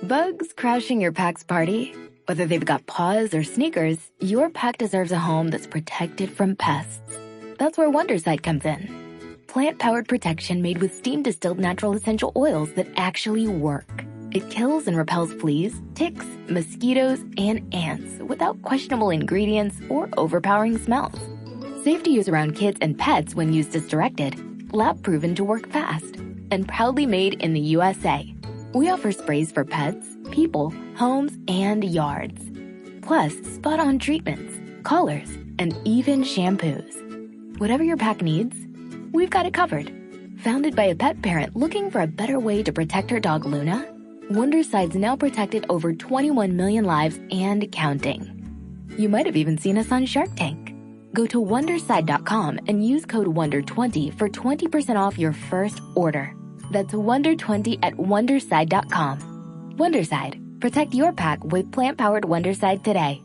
Bugs crashing your pack's party? Whether they've got paws or sneakers, your pack deserves a home that's protected from pests. That's where Wondercide comes in. Plant-powered protection made with steam-distilled natural essential oils that actually work. It kills and repels fleas, ticks, mosquitoes, and ants without questionable ingredients or overpowering smells. Safe to use around kids and pets when used as directed. Lab-proven to work fast. And proudly made in the USA. We offer sprays for pets, people, homes, and yards. Plus, spot-on treatments, collars, and even shampoos. Whatever your pack needs, we've got it covered. Founded by a pet parent looking for a better way to protect her dog Luna, Wonderside's now protected over 21 million lives and counting. You might have even seen us on Shark Tank. Go to Wonderside.com and use code WONDER20 for 20% off your first order. That's WONDER20 at Wonderside.com. Wonderside. Protect your pack with plant-powered Wonderside today.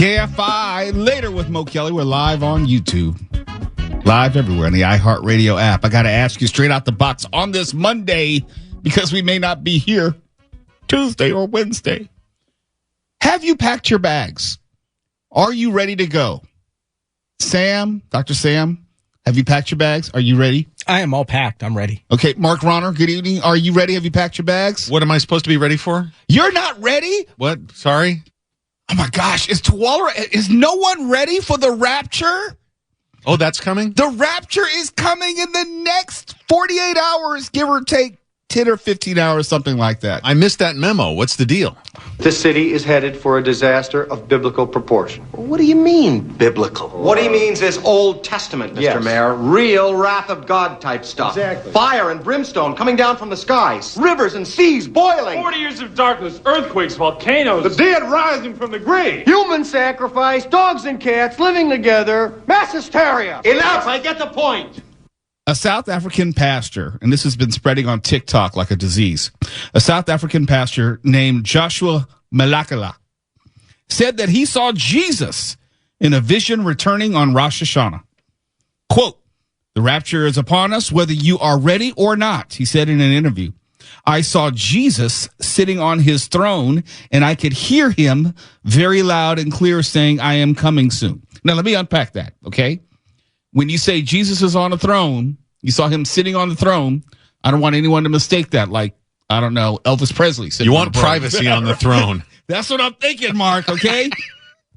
KFI, later with Mo Kelly. We're live on YouTube. Live everywhere on the iHeartRadio app. I got to ask you straight out the box on this Monday, because we may not be here Tuesday or Wednesday. Have you packed your bags? Are you ready to go? Sam, Dr. Sam, have you packed your bags? Are you ready? I am all packed. I'm ready. Okay, Mark Ronner, good evening. Are you ready? Have you packed your bags? What am I supposed to be ready for? You're not ready? What? Sorry? Oh my gosh, is no one ready for the Rapture? Oh, that's coming? The Rapture is coming in the next 48 hours, give or take 10 or 15 hours, something like that. I missed that memo. What's the deal? This city is headed for a disaster of biblical proportion. What do you mean, biblical? What he means is Old Testament, Mr. Yes. Mayor. Real wrath of God type stuff. Exactly. Fire and brimstone coming down from the skies. Rivers and seas boiling. 40 years of darkness, earthquakes, volcanoes. The dead rising from the grave. Human sacrifice, dogs and cats living together. Mass hysteria. Enough, I get the point. A South African pastor, and this has been spreading on TikTok like a disease, a South African pastor named Joshua Malakala said that he saw Jesus in a vision returning on Rosh Hashanah. Quote, "The rapture is upon us, whether you are ready or not," he said in an interview. "I saw Jesus sitting on his throne, and I could hear him very loud and clear saying, 'I am coming soon.'" Now, let me unpack that, okay? When you say Jesus is on a throne, you saw him sitting on the throne. I don't want anyone to mistake that like, I don't know, Elvis Presley. You want privacy on the throne. That's what I'm thinking, Mark, okay?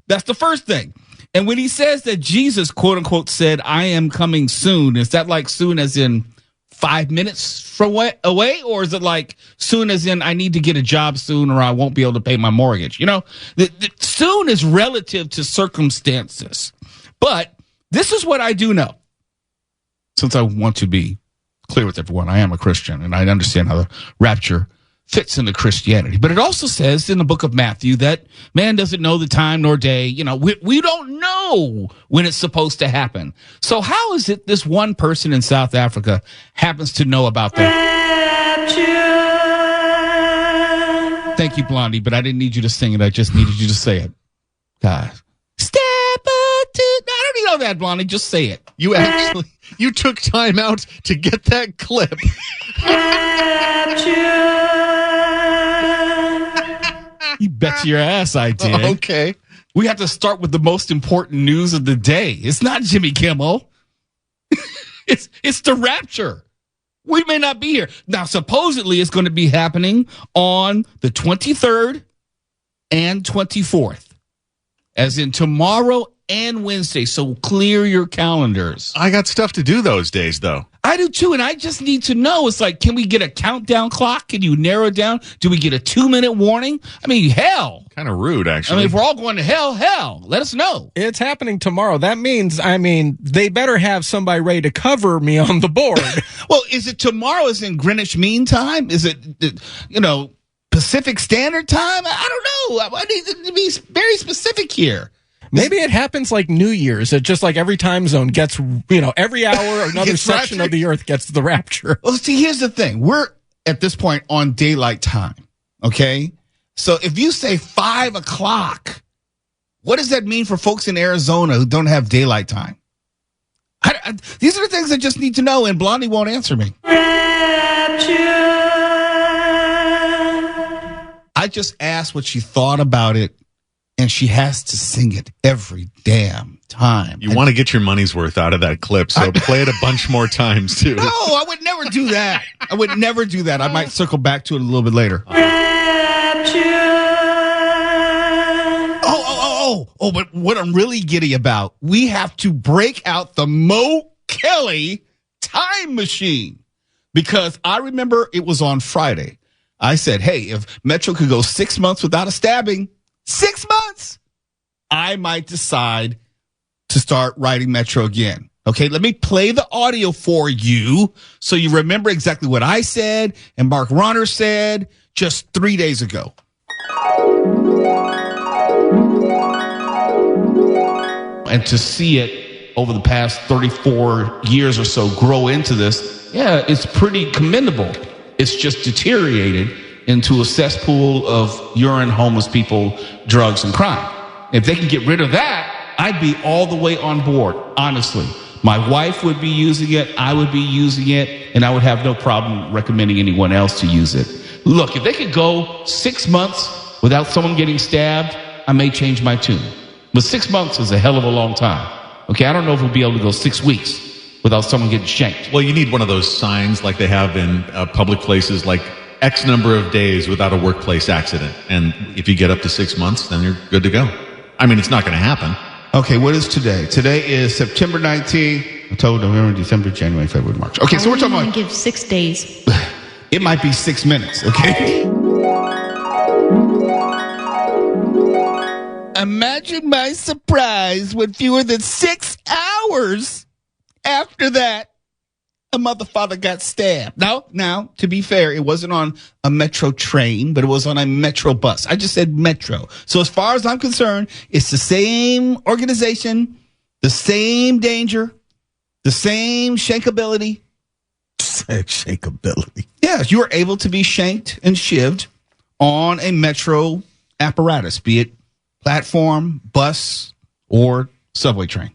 That's the first thing. And when he says that Jesus, quote unquote, said, "I am coming soon," is that like soon as in 5 minutes away? Or is it like soon as in I need to get a job soon or I won't be able to pay my mortgage? You know, the soon is relative to circumstances. But this is what I do know. Since I want to be clear with everyone, I am a Christian, and I understand how the rapture fits into Christianity. But it also says in the book of Matthew that man doesn't know the time nor day. You know, we don't know when it's supposed to happen. So how is it this one person in South Africa happens to know about that? Rapture. Thank you, Blondie, but I didn't need you to sing it. I just needed you to say it. God. Step to, I don't need all that, Blondie. Just say it. You took time out to get that clip. You bet your ass I did. Okay. We have to start with the most important news of the day. It's not Jimmy Kimmel. It's the Rapture. We may not be here. Now, supposedly it's going to be happening on the 23rd and 24th. As in tomorrow and Wednesday. So clear your calendars. I got stuff to do those days, though. I do too, and I just need to know. It's like, can we get a countdown clock? Can you narrow it down? Do we get a 2-minute warning? I mean, hell. Kind of rude, actually. I mean, if we're all going to hell, let us know. It's happening tomorrow. That means, they better have somebody ready to cover me on the board. Well, is it tomorrow? Is it in Greenwich Mean Time? Is it, Pacific Standard Time? I don't know. I need to be very specific here. Maybe it happens like New Year's. It just like every time zone gets, every hour another Gets section raptured. of the earth gets the rapture. Well, see, here's the thing. We're at this point on daylight time. Okay. So if you say 5 o'clock, what does that mean for folks in Arizona who don't have daylight time? These are the things I just need to know, and Blondie won't answer me. I just asked what she thought about it, and she has to sing it every damn time. You want to get your money's worth out of that clip, so play it a bunch more times, too. No, I would never do that. I would never do that. I might circle back to it a little bit later. Oh, but what I'm really giddy about, we have to break out the Mo Kelly time machine. Because I remember it was on Friday. I said, hey, if Metro could go 6 months without a stabbing, 6 months, I might decide to start writing Metro again. Okay, let me play the audio for you so you remember exactly what I said and Mark Ronner said just 3 days ago. And to see it over the past 34 years or so grow into this, yeah, it's pretty commendable. It's just deteriorated into a cesspool of urine, homeless people, drugs, and crime. If they can get rid of that, I'd be all the way on board, honestly. My wife would be using it, I would be using it, and I would have no problem recommending anyone else to use it. Look, if they could go 6 months without someone getting stabbed, I may change my tune. But 6 months is a hell of a long time. Okay, I don't know if we'll be able to go 6 weeks without someone getting shanked. Well, you need one of those signs like they have in public places, like X number of days without a workplace accident. And if you get up to 6 months, then you're good to go. I mean, it's not going to happen. Okay, what is today? Today is September 19th, October, November, December, January, February, March. Okay, so we're talking about... give 6 days. It might be 6 minutes, okay? Imagine my surprise when fewer than 6 hours after that, a motherfucker got stabbed. Now, to be fair, it wasn't on a Metro train, but it was on a Metro bus. I just said Metro. So as far as I'm concerned, it's the same organization, the same danger, the same shankability. Shankability. Yeah, you are able to be shanked and shivved on a Metro apparatus, be it platform, bus, or subway train.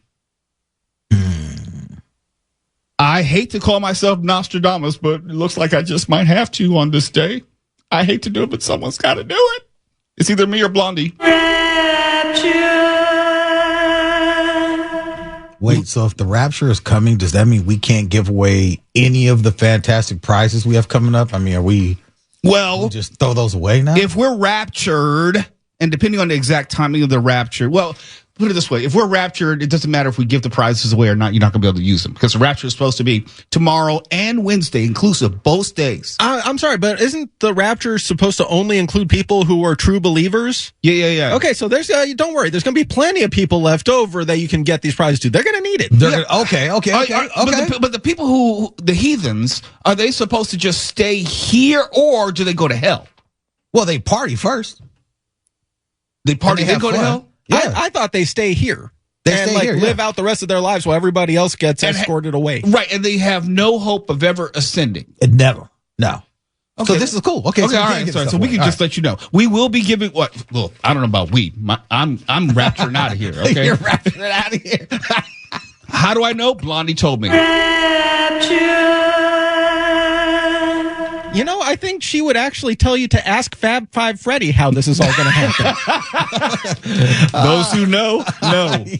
I hate to call myself Nostradamus, but it looks like I just might have to on this day. I hate to do it, but someone's got to do it. It's either me or Blondie. Wait, so if the Rapture is coming, does that mean we can't give away any of the fantastic prizes we have coming up? I mean, are we just throw those away now? If we're raptured, and depending on the exact timing of the rapture, well, put it this way. If we're raptured, it doesn't matter if we give the prizes away or not. You're not going to be able to use them because the rapture is supposed to be tomorrow and Wednesday, inclusive, both days. I'm sorry, but isn't the rapture supposed to only include people who are true believers? Yeah. Okay, so there's don't worry. There's going to be plenty of people left over that you can get these prizes to. They're going to need it. Okay. But the people the heathens, are they supposed to just stay here or do they go to hell? Well, they party first. They party, then go to hell? Yeah. I thought they stay here. Live out the rest of their lives while everybody else gets escorted away. Right, and they have no hope of ever ascending. Never. No. Okay. So this is cool. Okay, all right. So we can just let you know. We will be giving what? Well, I don't know about we. I'm rapturing out of here. Okay, you're rapturing out of here. How do I know? Blondie told me. You know, I think she would actually tell you to ask Fab Five Freddy how this is all going to happen. Those who know.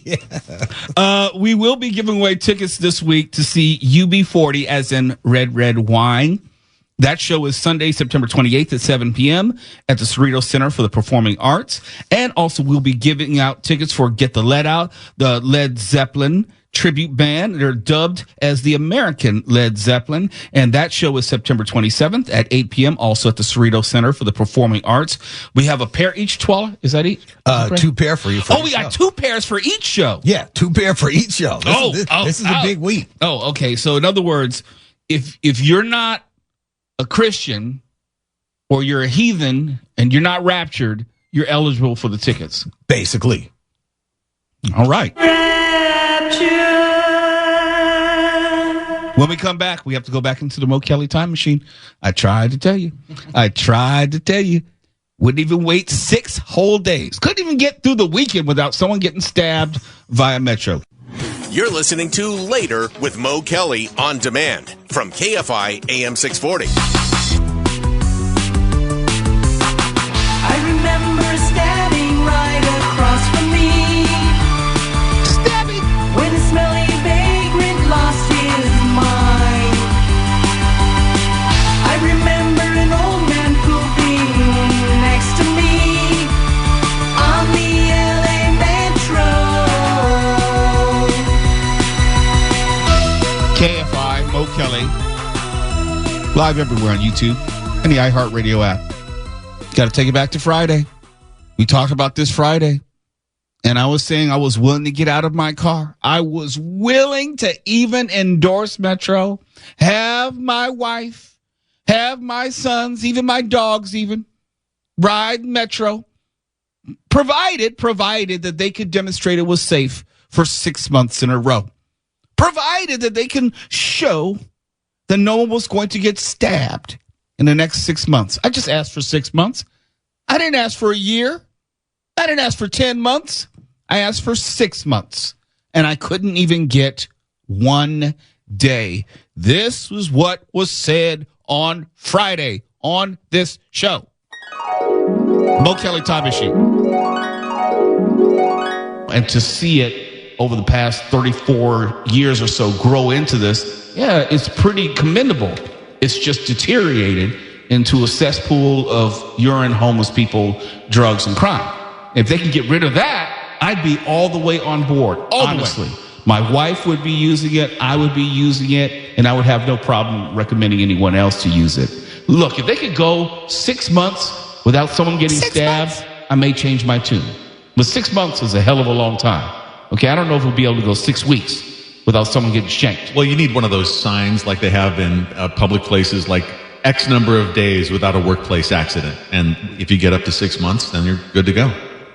Yeah. We will be giving away tickets this week to see UB40, as in Red Wine. That show is Sunday, September 28th at 7 p.m. at the Cerritos Center for the Performing Arts. And also we'll be giving out tickets for Get the Lead Out, the Led Zeppelin tribute band. They're dubbed as the American Led Zeppelin. And that show is September 27th at 8 p.m. also at the Cerritos Center for the Performing Arts. We have a pair each, Twala. Is that each? 2 pair for you. We got 2 pairs for each show. Yeah, 2 pair for each show. This is a big week. Oh, okay. So in other words, if you're not a Christian or you're a heathen and you're not raptured, you're eligible for the tickets. Basically. All right. Rapture. When we come back, we have to go back into the Mo Kelly time machine. I tried to tell you. Wouldn't even wait 6 whole days. Couldn't even get through the weekend without someone getting stabbed via Metro. You're listening to Later with Mo Kelly on demand from KFI AM 640. I remember standing right across from me. Stabbing! When a smelly vagrant lost his mind. I remember an old man pooping next to me on the LA Metro. KFI, Mo Kelly. Live everywhere on YouTube and the iHeartRadio app. Got to take it back to Friday. We talked about this Friday. And I was saying I was willing to get out of my car. I was willing to even endorse Metro, have my wife, have my sons, even my dogs even, ride Metro, provided that they could demonstrate it was safe for 6 months in a row. Provided that they can show that no one was going to get stabbed in the next 6 months. I just asked for 6 months. I didn't ask for a year. I didn't ask for 10 months. I asked for 6 months. And I couldn't even get 1 day. This was what was said on Friday on this show. Mo Kelly Time Machine. And to see it over the past 34 years or so grow into this, yeah, it's pretty commendable. It's just deteriorated into a cesspool of urine, homeless people, drugs, and crime. If they can get rid of that, I'd be all the way on board. Honestly, my wife would be using it. I would be using it, and I would have no problem recommending anyone else to use it. Look, if they could go 6 months without someone getting stabbed, I may change my tune. But 6 months is a hell of a long time. Okay, I don't know if we'll be able to go 6 weeks without someone getting shanked. Well, you need one of those signs like they have in public places, like X number of days without a workplace accident. And if you get up to 6 months, then you're good to go.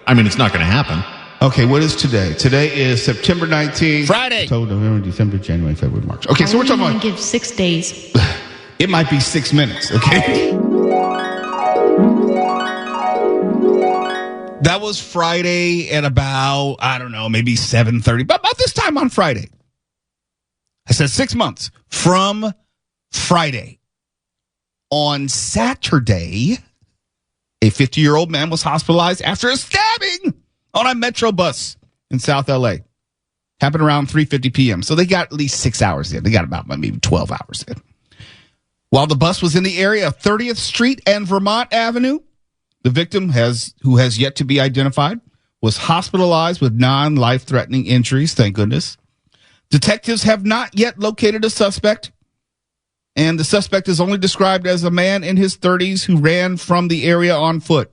I mean, it's not going to happen. Okay, what is today? Today is September 19th. Friday. October, November, December, January, February, March. Okay, so we're talking about... give 6 days. It might be 6 minutes, okay? That was Friday at about, I don't know, maybe 7:30. But about this time on Friday. I said 6 months from Friday. On Saturday, a 50-year-old man was hospitalized after a stabbing on a Metro bus in South LA. Happened around 3:50 p.m. So they got at least 6 hours in. They got about maybe 12 hours in. While the bus was in the area of 30th Street and Vermont Avenue, the victim, who has yet to be identified, was hospitalized with non-life-threatening injuries, thank goodness. Detectives have not yet located a suspect, and the suspect is only described as a man in his 30s who ran from the area on foot,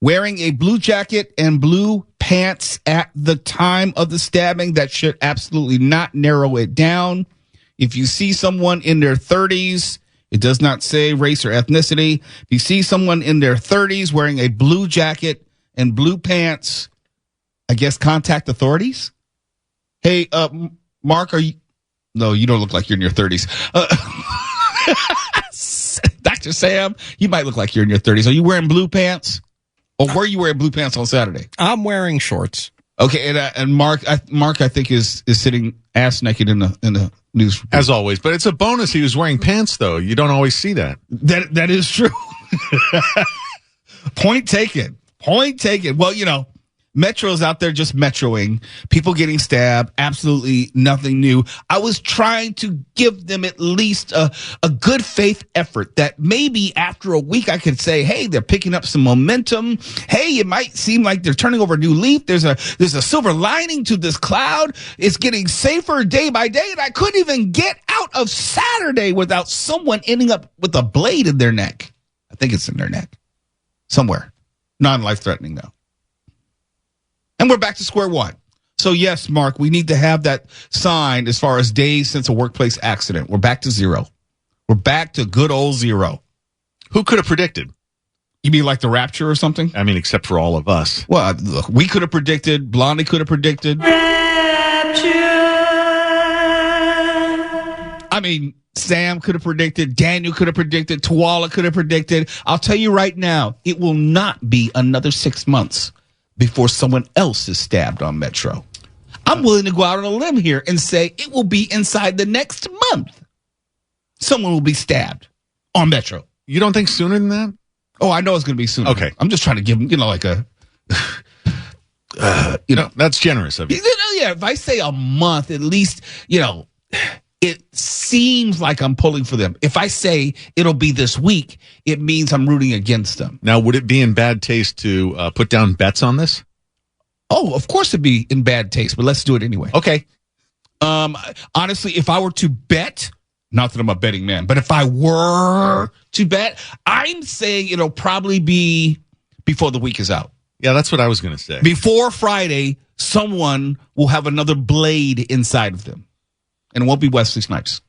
wearing a blue jacket and blue pants at the time of the stabbing. That should absolutely not narrow it down. If you see someone in their 30s, it does not say race or ethnicity. If you see someone in their 30s wearing a blue jacket and blue pants, I guess contact authorities. Hey, Mark, are you? No, you don't look like you're in your 30s. Dr. Sam, you might look like you're in your 30s. Are you wearing blue pants? Or were you wearing blue pants on Saturday? I'm wearing shorts. Okay, and Mark, I think is sitting ass naked in the news. As always, but it's a bonus. He was wearing pants, though. You don't always see that. That is true. Point taken. Well, you know, Metro's out there just metroing. People getting stabbed. Absolutely nothing new. I was trying to give them at least a good faith effort that maybe after a week I could say, hey, they're picking up some momentum. Hey, it might seem like they're turning over a new leaf. There's a silver lining to this cloud. It's getting safer day by day. And I couldn't even get out of Saturday without someone ending up with a blade in their neck. I think it's in their neck. Somewhere. Non-life threatening, though. And we're back to square one. So, yes, Mark, we need to have that sign as far as days since a workplace accident. We're back to zero. We're back to good old zero. Who could have predicted? You mean like the Rapture or something? I mean, except for all of us. Well, look, we could have predicted. Blondie could have predicted. Rapture. I mean, Sam could have predicted. Daniel could have predicted. Tuwala could have predicted. I'll tell you right now, it will not be another 6 months before someone else is stabbed on Metro. I'm willing to go out on a limb here and say it will be inside the next month. Someone will be stabbed on Metro. You don't think sooner than that? Oh, I know it's going to be sooner. Okay. I'm just trying to give them, like a, that's generous of you. Yeah, if I say a month, at least, it seems like I'm pulling for them. If I say it'll be this week, it means I'm rooting against them. Now, would it be in bad taste to put down bets on this? Oh, of course it'd be in bad taste, but let's do it anyway. Okay. Honestly, if I were to bet, not that I'm a betting man, but if I were to bet, I'm saying it'll probably be before the week is out. Yeah, that's what I was going to say. Before Friday, someone will have another blade inside of them. And it won't be Wesley Snipes.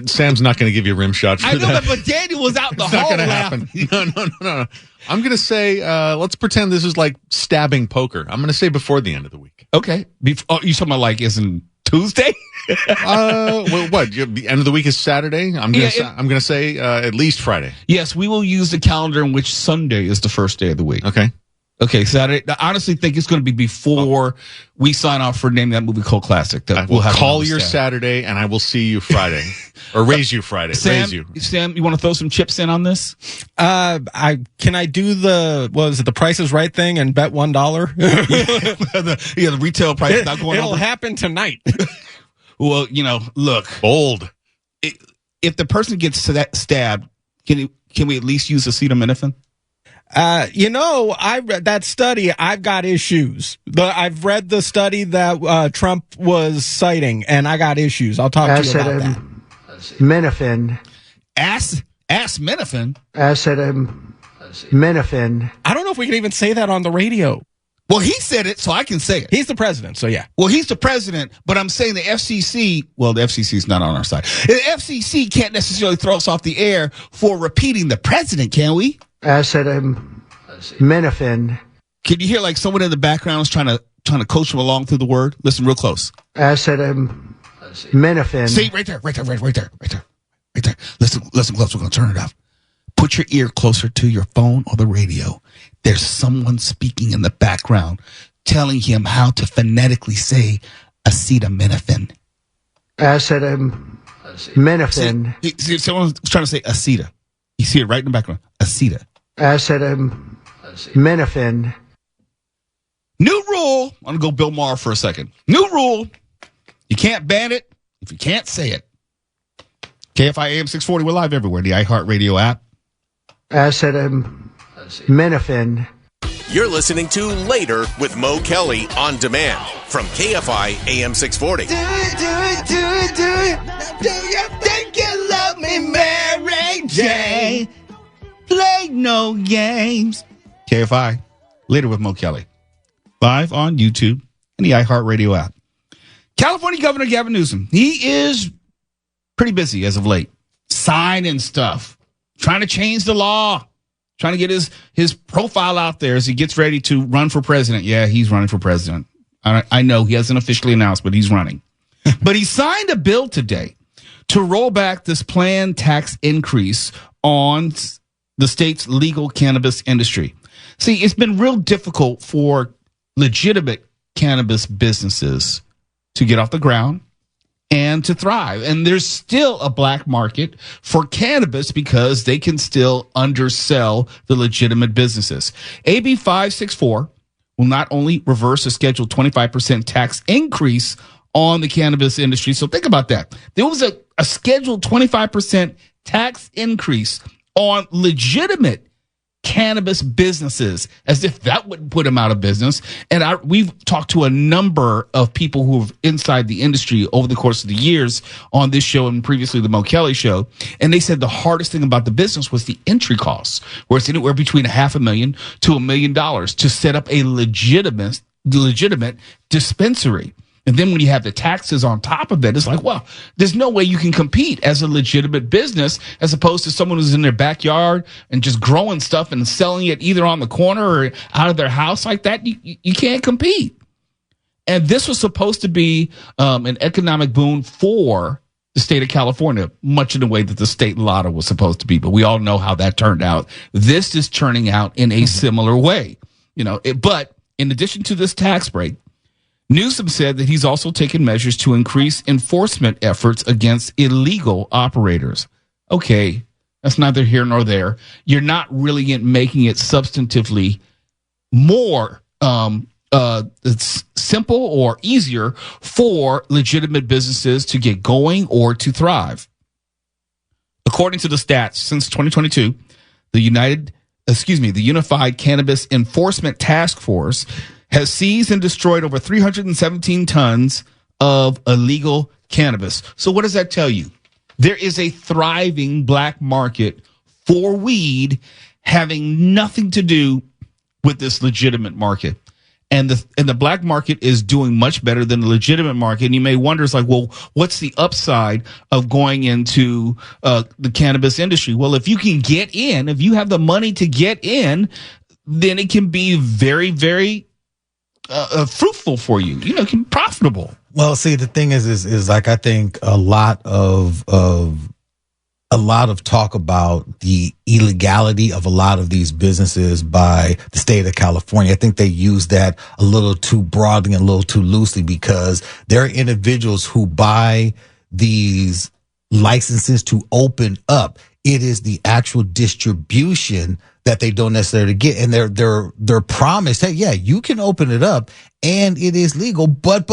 Sam's not going to give you a rim shot for I know that. that, but Daniel was out in the It's hall not going to happen. No. I'm going to say, let's pretend this is like stabbing poker. I'm going to say before the end of the week. Okay. You talking about like isn't Tuesday? Well, what? The end of the week is Saturday. I'm going to say at least Friday. Yes, we will use the calendar in which Sunday is the first day of the week. Okay, Saturday. I honestly think it's going to be before we sign off for Name That Movie Cult Classic. That we'll call your Saturday, and I will see you Friday. Or raise you Friday. Sam, you want to throw some chips in on this? Can I do the Price is Right thing and bet $1? the retail price is not going It'll over. happen tonight. Well, look. Bold. If the person gets stabbed, can we at least use acetaminophen? I read that study. I've got issues. I've read the study that Trump was citing, and I got issues. I'll talk to you about that. Acetaminophen. Acetaminophen? Acetaminophen. I don't know if we can even say that on the radio. Well, he said it, so I can say it. He's the president, so yeah. Well, he's the president, but I'm saying the FCC, well, the FCC is not on our side. The FCC can't necessarily throw us off the air for repeating the president, can we? Acetaminophen. Can you hear like someone in the background is trying to coach him along through the word? Listen real close. Acetaminophen. See, right there. Listen close. We're going to turn it off. Put your ear closer to your phone or the radio. There's someone speaking in the background telling him how to phonetically say acetaminophen. Acetaminophen. See, someone's trying to say aceta. You see it right in the background. Aceta. Acetaminophen. New rule. I'm going to go Bill Maher for a second. New rule. You can't ban it if you can't say it. KFI AM 640. We're live everywhere. The iHeartRadio app. Acetaminophen. You're listening to Later with Mo Kelly on demand from KFI AM 640. Do it. Do you think you love me, Mary Jane? Play no games. KFI. Later with Mo Kelly. Live on YouTube and the iHeartRadio app. California Governor Gavin Newsom. He is pretty busy as of late. Signing stuff. Trying to change the law. Trying to get his profile out there as he gets ready to run for president. Yeah, he's running for president. I know he hasn't officially announced, but he's running. But he signed a bill today to roll back this planned tax increase on the state's legal cannabis industry. See, it's been real difficult for legitimate cannabis businesses to get off the ground and to thrive. And there's still a black market for cannabis because they can still undersell the legitimate businesses. AB 564 will not only reverse a scheduled 25% tax increase on the cannabis industry. So think about that. There was a scheduled 25% tax increase on legitimate cannabis businesses, as if that wouldn't put them out of business. And we've talked to a number of people who are inside the industry over the course of the years on this show and previously the Mo Kelly show. And they said the hardest thing about the business was the entry costs, where it's anywhere between $500,000 to $1 million to set up a legitimate dispensary. And then when you have the taxes on top of that, it's like, well, there's no way you can compete as a legitimate business as opposed to someone who's in their backyard and just growing stuff and selling it either on the corner or out of their house like that. You can't compete. And this was supposed to be an economic boon for the state of California, much in the way that the state lotto was supposed to be. But we all know how that turned out. This is turning out in a similar way. But in addition to this tax break, Newsom said that he's also taken measures to increase enforcement efforts against illegal operators. Okay, that's neither here nor there. You're not really making it substantively more it's simple or easier for legitimate businesses to get going or to thrive. According to the stats, since 2022, the Unified Cannabis Enforcement Task Force has seized and destroyed over 317 tons of illegal cannabis. So what does that tell you? There is a thriving black market for weed having nothing to do with this legitimate market. And the black market is doing much better than the legitimate market. And you may wonder, it's like, well, what's the upside of going into the cannabis industry? Well, if you can get in, if you have the money to get in, then it can be very, very fruitful for you. It can be profitable. Well, see, the thing is like, I think a lot of talk about the illegality of a lot of these businesses by the state of California. I think they use that a little too broadly and a little too loosely, because there are individuals who buy these licenses to open up. It is the actual distribution that they don't necessarily get. And they're promised, hey, yeah, you can open it up and it is legal. But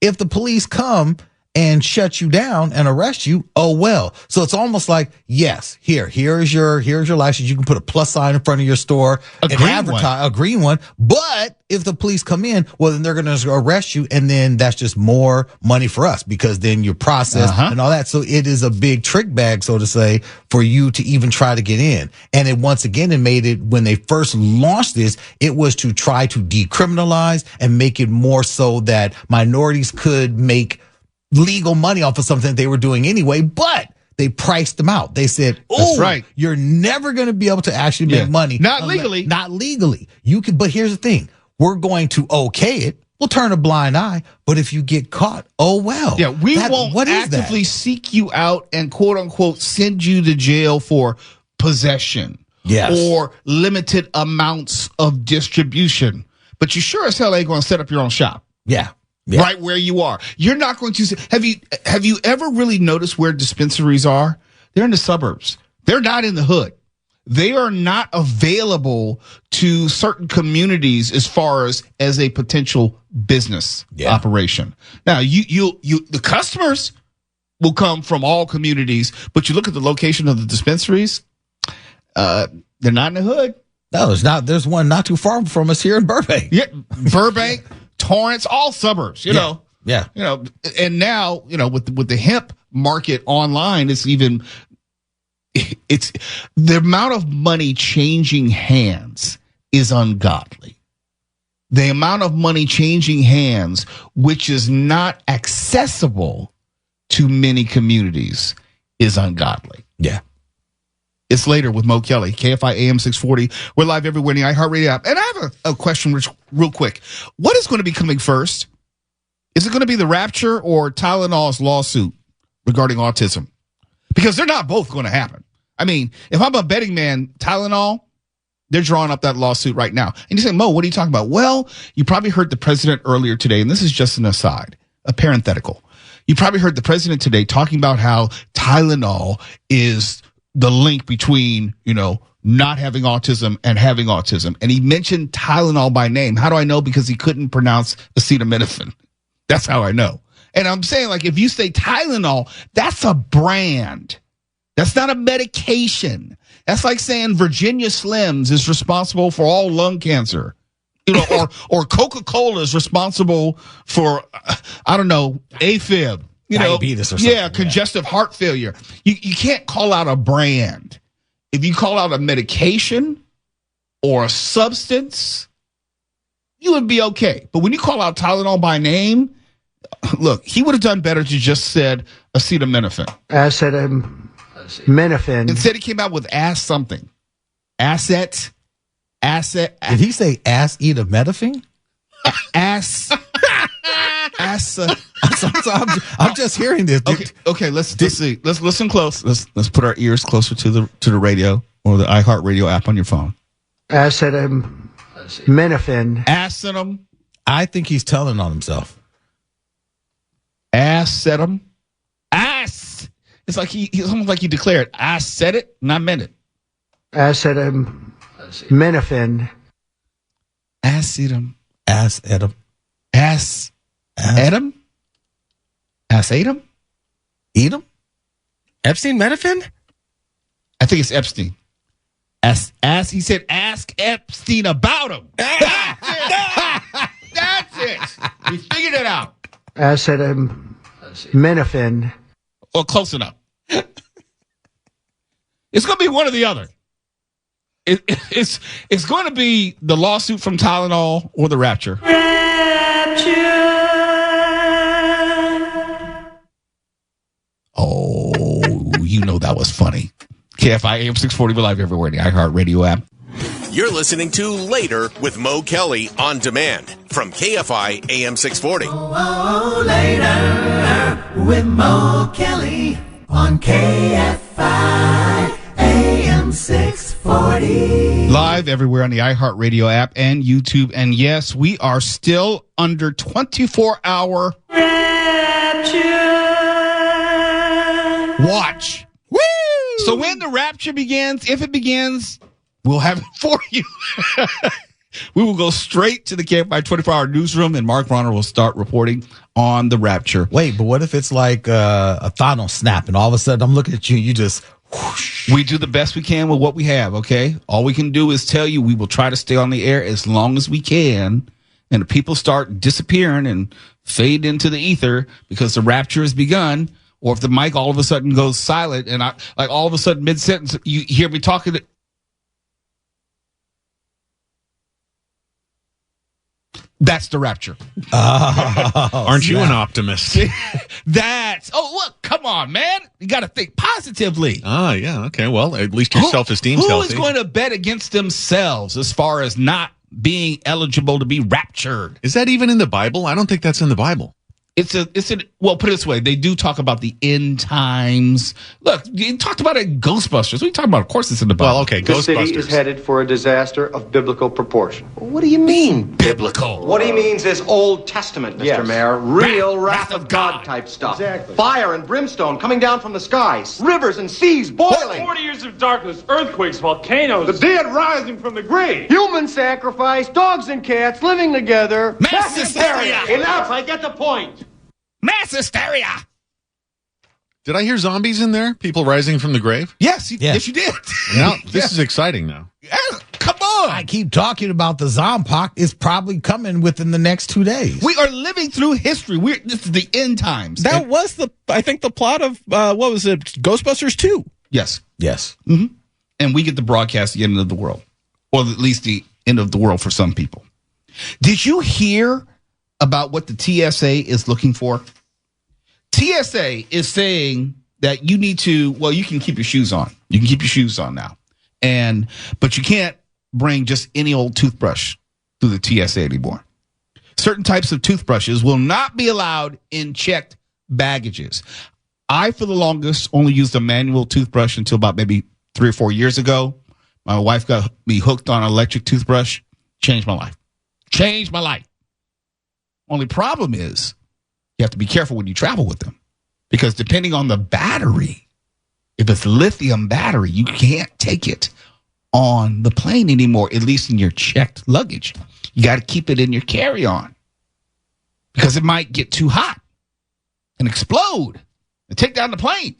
if the police come and shut you down and arrest you, oh well. So it's almost like, yes, here's your license. You can put a plus sign in front of your store and advertise a green one. But if the police come in, well, then they're going to arrest you, and then that's just more money for us, because then you're processed and all that. So it is a big trick bag, so to say, for you to even try to get in. And it once again, it made it, when they first launched this, it was to try to decriminalize and make it more so that minorities could make legal money off of something they were doing anyway, but they priced them out. They said, "Oh, right, you're never going to be able to actually make money, not legally. You can, but here's the thing: we're going to okay it. We'll turn a blind eye, but if you get caught, oh well. Yeah, we won't actively seek you out and quote unquote send you to jail for possession, or limited amounts of distribution. But you sure as hell ain't going to set up your own shop. Yeah. Right where you are. You're not going to have you ever really noticed where dispensaries are? They're in the suburbs. They're not in the hood. They are not available to certain communities as far as a potential business operation. Now, the customers will come from all communities, but you look at the location of the dispensaries, they're not in the hood. No, there's not. There's one not too far from us here in Burbank. Yeah, Burbank. Torrance, all suburbs, you know. Yeah. And now, with the hemp market online, it's the amount of money changing hands is ungodly. The amount of money changing hands, which is not accessible to many communities, is ungodly. Yeah. It's later with Mo Kelly, KFI AM 640. We're live everywhere in the iHeartRadio app. And I have a question real quick. What is going to be coming first? Is it going to be the Rapture or Tylenol's lawsuit regarding autism? Because they're not both going to happen. I mean, if I'm a betting man, Tylenol, they're drawing up that lawsuit right now. And you say, Mo, what are you talking about? Well, you probably heard the president earlier today, and this is just an aside, a parenthetical. You probably heard the president today talking about how Tylenol is the link between, not having autism and having autism. And he mentioned Tylenol by name. How do I know? Because he couldn't pronounce acetaminophen. That's how I know. And I'm saying, like, if you say Tylenol, that's a brand. That's not a medication. That's like saying Virginia Slims is responsible for all lung cancer. Or Coca-Cola is responsible for, AFib. Diabetes or something. Yeah, congestive heart failure. You can't call out a brand. If you call out a medication or a substance, you would be okay. But when you call out Tylenol by name, look, he would have done better to just said acetaminophen. Acetaminophen. Instead, he came out with ass something. Asset. Did he say ass eat a metaphine? Ass. I'm just hearing this. Okay. Let's see. Let's listen close. Let's put our ears closer to the radio or the iHeartRadio app on your phone. Acetaminophen. Acetam. I think he's telling on himself. Acetam. Ass. It's like he's almost like he declared, I said it and I meant it. Acetaminophen. Acetam. Acetam. Adam? Acetam? Eat him? Epstein Metafin? I think it's Epstein. He said, ask Epstein about him. That's it. We figured it out. Acetaminophen. Or close enough. It's going to be one or the other. It's going to be the lawsuit from Tylenol or the Rapture. Oh, you know that was funny. KFI AM 640, we're live everywhere in the iHeartRadio app. You're listening to Later with Mo Kelly on demand from KFI AM 640. Oh, later with Mo Kelly on KFI AM 640. Live everywhere on the iHeartRadio app and YouTube. And yes, we are still under 24-hour watch. Woo! So when the Rapture begins, if it begins, we'll have it for you. We will go straight to the KFI 24-hour newsroom, and Mark Bronner will start reporting on the Rapture. Wait, but what if it's like a Thanos snap, and all of a sudden I'm looking at you, you just whoosh. We do the best we can with what we have, okay? All we can do is tell you we will try to stay on the air as long as we can, and if people start disappearing and fade into the ether because the Rapture has begun, or if the mic all of a sudden goes silent and all of a sudden mid-sentence you hear me talking to, that's the Rapture. Aren't you an optimist? Look, come on, man. You got to think positively. Yeah. Okay. Well, at least your self-esteem's healthy. Who is going to bet against themselves as far as not being eligible to be raptured? Is that even in the Bible? I don't think that's in the Bible. Well, put it this way. They do talk about the end times. Look, you talked about it in Ghostbusters. What are you talking about? Of course it's in the Bible. Well, okay, The Ghostbusters. city is headed for a disaster of biblical proportion. What do you mean? Biblical. What he means is Old Testament, Mr. Yes. Mayor. Real Wrath wrath of of God God. type stuff. Exactly. Fire and brimstone coming down from the skies. Rivers and seas boiling. 40 years of darkness, earthquakes, volcanoes. The dead rising from the grave. Human sacrifice, dogs and cats living together. Mass hysteria. Enough, I get the point. Mass hysteria. Did I hear zombies in there? People rising from the grave? Yes, you did. Now, this is exciting now. Yeah, come on. I keep talking about the Zombie. It's probably coming within the next 2 days. We are living through history. This is the end times. That was I think the plot of, what was it, Ghostbusters 2? Yes. Yes. Mm-hmm. And we get to broadcast the end of the world, or at least the end of the world for some people. Did you hear about what the TSA is looking for? TSA is saying that you need to, well, you can keep your shoes on. You can keep your shoes on now. But you can't bring just any old toothbrush through the TSA anymore. Certain types of toothbrushes will not be allowed in checked baggages. I, for the longest, only used a manual toothbrush until about maybe 3 or 4 years ago. My wife got me hooked on an electric toothbrush. Changed my life. Only problem is you have to be careful when you travel with them, because depending on the battery, if it's lithium battery, you can't take it on the plane anymore, at least in your checked luggage. You got to keep it in your carry-on because it might get too hot and explode and take down the plane.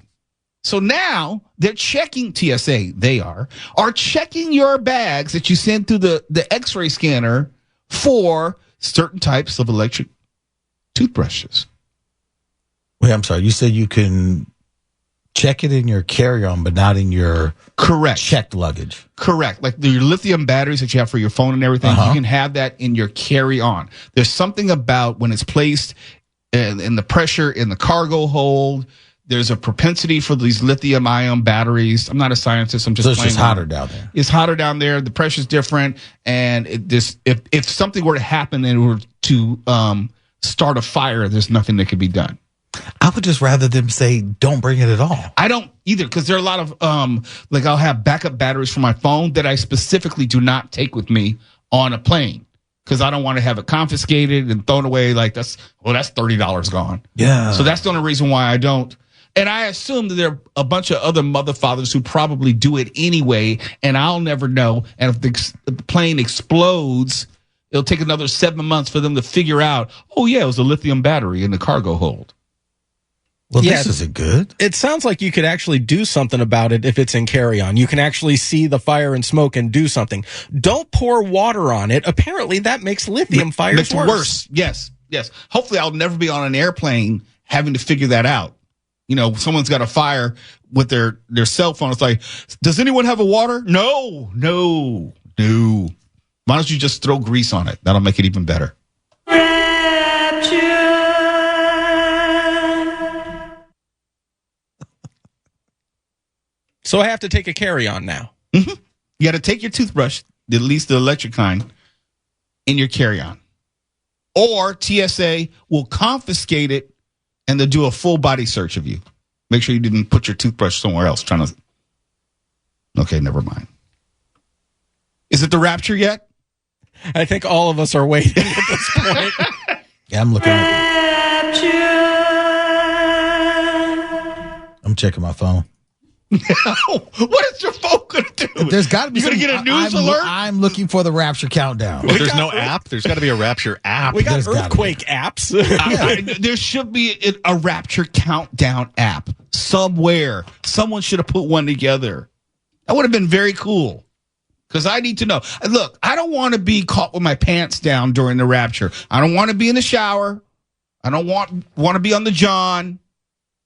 So now they're checking, TSA, they are checking your bags that you send through the X-ray scanner for certain types of electric toothbrushes. Wait, I'm sorry. You said you can check it in your carry-on, but not in your checked luggage. Correct. Like your lithium batteries that you have for your phone and everything, you can have that in your carry-on. There's something about when it's placed in the pressure in the cargo hold. There's a propensity for these lithium-ion batteries. I'm not a scientist. I'm just so it's just hotter down there. It's hotter down there. The pressure's different. And if something were to happen and it were to start a fire, there's nothing that could be done. I would just rather them say, don't bring it at all. I don't either, because there are a lot of, like I'll have backup batteries for my phone that I specifically do not take with me on a plane, because I don't want to have it confiscated and thrown away. Like that's $30 gone. Yeah. So that's the only reason why I don't. And I assume that there are a bunch of other mother fathers who probably do it anyway, and I'll never know. And if the plane explodes, it'll take another 7 months for them to figure out, oh, yeah, it was a lithium battery in the cargo hold. Well, this isn't good. It sounds like you could actually do something about it if it's in carry-on. You can actually see the fire and smoke and do something. Don't pour water on it. Apparently, that makes lithium fires worse. Yes. Hopefully, I'll never be on an airplane having to figure that out. You know, someone's got a fire with their cell phone. It's like, does anyone have a water? No. Why don't you just throw grease on it? That'll make it even better. So I have to take a carry-on now. Mm-hmm. You got to take your toothbrush, at least the electric kind, in your carry-on. Or TSA will confiscate it and they'll do a full body search of you. Make sure you didn't put your toothbrush somewhere else. Okay, never mind. Is it the Rapture yet? I think all of us are waiting at this point. Yeah, I'm looking at it. I'm checking my phone. What is your phone going to do? There's got to be. You're going to get a news alert? I'm looking for the Rapture countdown. Well, there's no app. There's got to be a Rapture app. We got earthquake apps. There should be a Rapture countdown app somewhere. Someone should have put one together. That would have been very cool. Because I need to know. Look, I don't want to be caught with my pants down during the Rapture. I don't want to be in the shower. I don't want to be on the John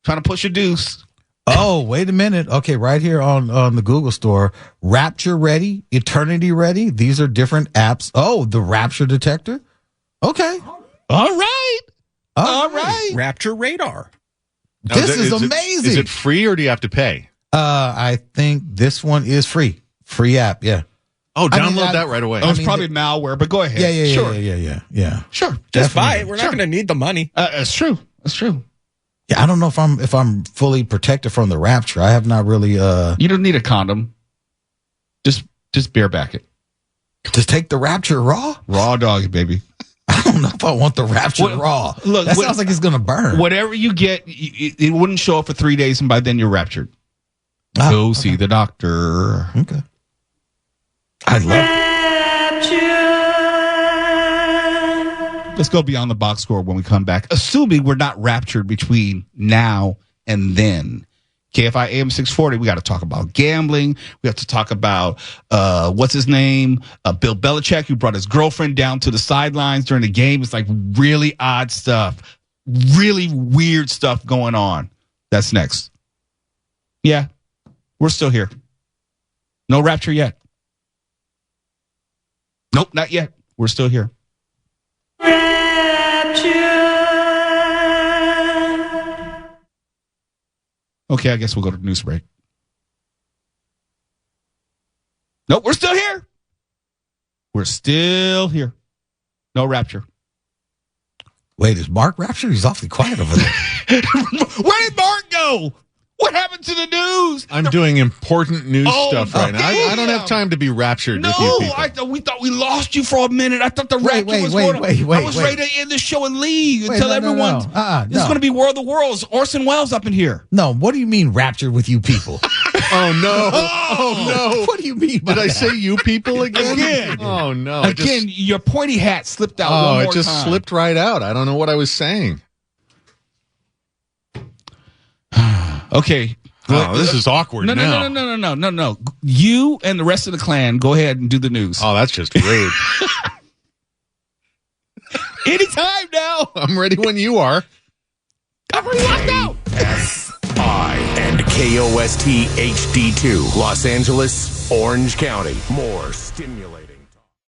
trying to push a deuce. Oh, wait a minute. Okay, right here on the Google store, Rapture Ready, Eternity Ready. These are different apps. Oh, the Rapture Detector. Okay. All right. Rapture Radar. Now, this is amazing. Is it free or do you have to pay? I think this one is free. Free app, yeah. Oh, download that right away. It's probably malware, but go ahead. Yeah. Sure. Yeah. Sure. Just buy it. We're not going to need the money. That's true. Yeah, I don't know if I'm fully protected from the Rapture. I have not really. You don't need a condom. Just bareback it. Just take the Rapture raw. Raw dog, baby. I don't know if I want the Rapture raw. Look, that sounds like it's gonna burn. Whatever you get, it wouldn't show up for 3 days, and by then you're raptured. Go see the doctor. Okay. I love it. Let's go beyond the box score when we come back, assuming we're not raptured between now and then. KFI AM 640, we got to talk about gambling. We have to talk about, what's his name? Bill Belichick, who brought his girlfriend down to the sidelines during the game. It's like really odd stuff, really weird stuff going on. That's next. Yeah, we're still here. No rapture yet. Nope, not yet. We're still here. Okay, I guess we'll go to news break. Nope, we're still here. We're still here. No rapture. Wait, is Mark raptured? He's awfully quiet over there. Where did Mark go? What happened to the news? I'm doing important news stuff right now. damn. I don't have time to be raptured with you people. We thought we lost you for a minute. I thought the rapture was going on. I was ready to end the show and leave and tell everyone this is going to be War of the Worlds. Orson Welles up in here. No, what do you mean raptured with you people? Oh, no. Oh, no. What do you mean by Did I that? say you people again? Oh, no. Again, your pointy hat slipped out one more time. It just slipped right out. I don't know what I was saying. Okay. Oh, this is awkward now. No. You and the rest of the clan, go ahead and do the news. Oh, that's just rude. Anytime now. I'm ready when you are. I'm already locked out. F.I. and KOST HD2, Los Angeles, Orange County. More stimulus.